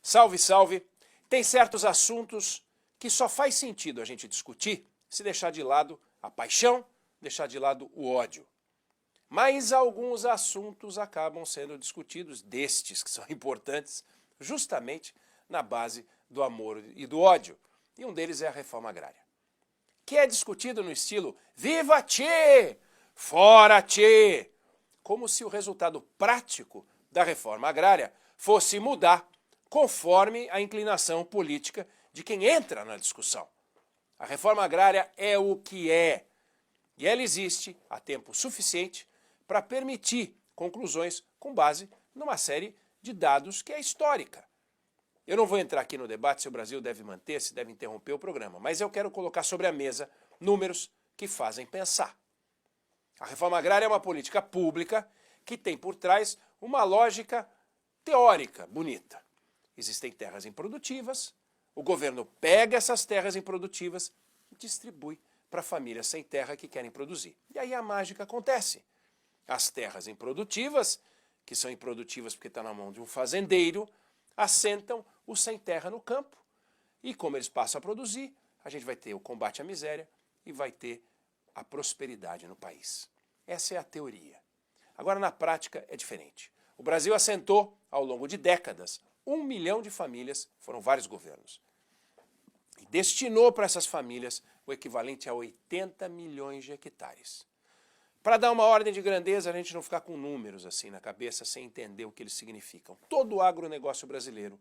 Salve, salve! Tem certos assuntos que só faz sentido a gente discutir se deixar de lado a paixão, deixar de lado o ódio. Mas alguns assuntos acabam sendo discutidos, destes que são importantes, justamente na base do amor e do ódio. E um deles é a reforma agrária, que é discutido no estilo Viva Tchê! Fora Tchê! Como se o resultado prático da reforma agrária fosse mudar conforme a inclinação política de quem entra na discussão. A reforma agrária é o que é, e ela existe há tempo suficiente para permitir conclusões com base numa série de dados que é histórica. Eu não vou entrar aqui no debate se o Brasil deve manter, se deve interromper o programa, mas eu quero colocar sobre a mesa números que fazem pensar. A reforma agrária é uma política pública que tem por trás uma lógica teórica bonita. Existem terras improdutivas, o governo pega essas terras improdutivas e distribui para famílias sem terra que querem produzir. E aí a mágica acontece. As terras improdutivas, que são improdutivas porque estão na mão de um fazendeiro, assentam os sem terra no campo. E como eles passam a produzir, a gente vai ter o combate à miséria e vai ter a prosperidade no país. Essa é a teoria. Agora, na prática, é diferente. O Brasil assentou, ao longo de décadas, 1 milhão de famílias, foram vários governos, e destinou para essas famílias o equivalente a 80 milhões de hectares. Para dar uma ordem de grandeza, a gente não ficar com números assim na cabeça sem entender o que eles significam. Todo o agronegócio brasileiro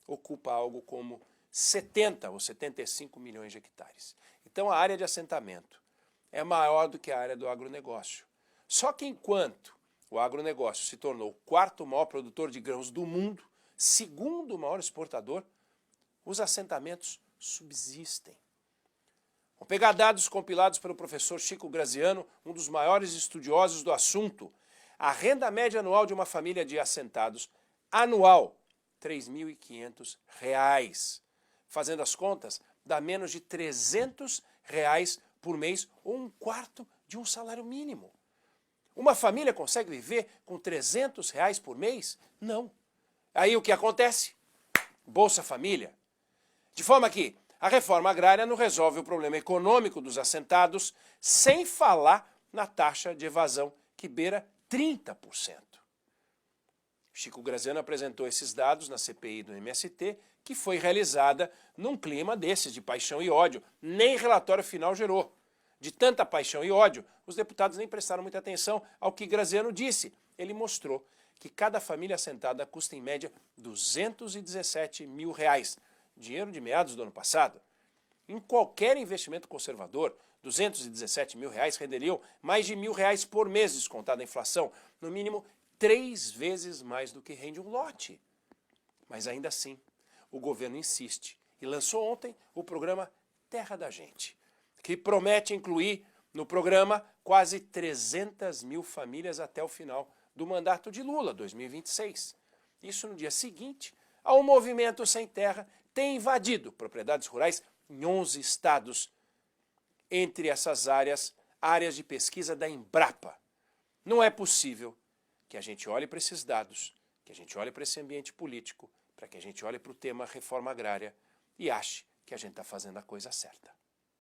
ocupa algo como 70 ou 75 milhões de hectares. Então a área de assentamento é maior do que a área do agronegócio. Só que enquanto o agronegócio se tornou o quarto maior produtor de grãos do mundo, segundo maior exportador, os assentamentos subsistem. Vamos pegar dados compilados pelo professor Chico Graziano, um dos maiores estudiosos do assunto. A renda média anual de uma família de assentados, anual, R$ 3.500. Fazendo as contas, dá menos de R$ 300 por mês, ou um quarto de um salário mínimo. Uma família consegue viver com R$ 300 por mês? Não. Aí o que acontece? Bolsa Família. De forma que a reforma agrária não resolve o problema econômico dos assentados, sem falar na taxa de evasão que beira 30%. Chico Graziano apresentou esses dados na CPI do MST, que foi realizada num clima desses de paixão e ódio. Nem relatório final gerou. De tanta paixão e ódio, os deputados nem prestaram muita atenção ao que Graziano disse. Ele mostrou que cada família assentada custa em média R$ 217 mil, dinheiro de meados do ano passado. Em qualquer investimento conservador, R$ 217 mil renderiam mais de R$ 1.000 por mês, descontada a inflação, no mínimo 3 vezes mais do que rende um lote. Mas ainda assim, o governo insiste e lançou ontem o programa Terra da Gente, que promete incluir no programa quase 300 mil famílias até o final do mandato de Lula, 2026. Isso no dia seguinte ao movimento sem terra ter invadido propriedades rurais em 11 estados, entre essas áreas de pesquisa da Embrapa. Não é possível que a gente olhe para esses dados, que a gente olhe para esse ambiente político, para que a gente olhe para o tema reforma agrária e ache que a gente está fazendo a coisa certa.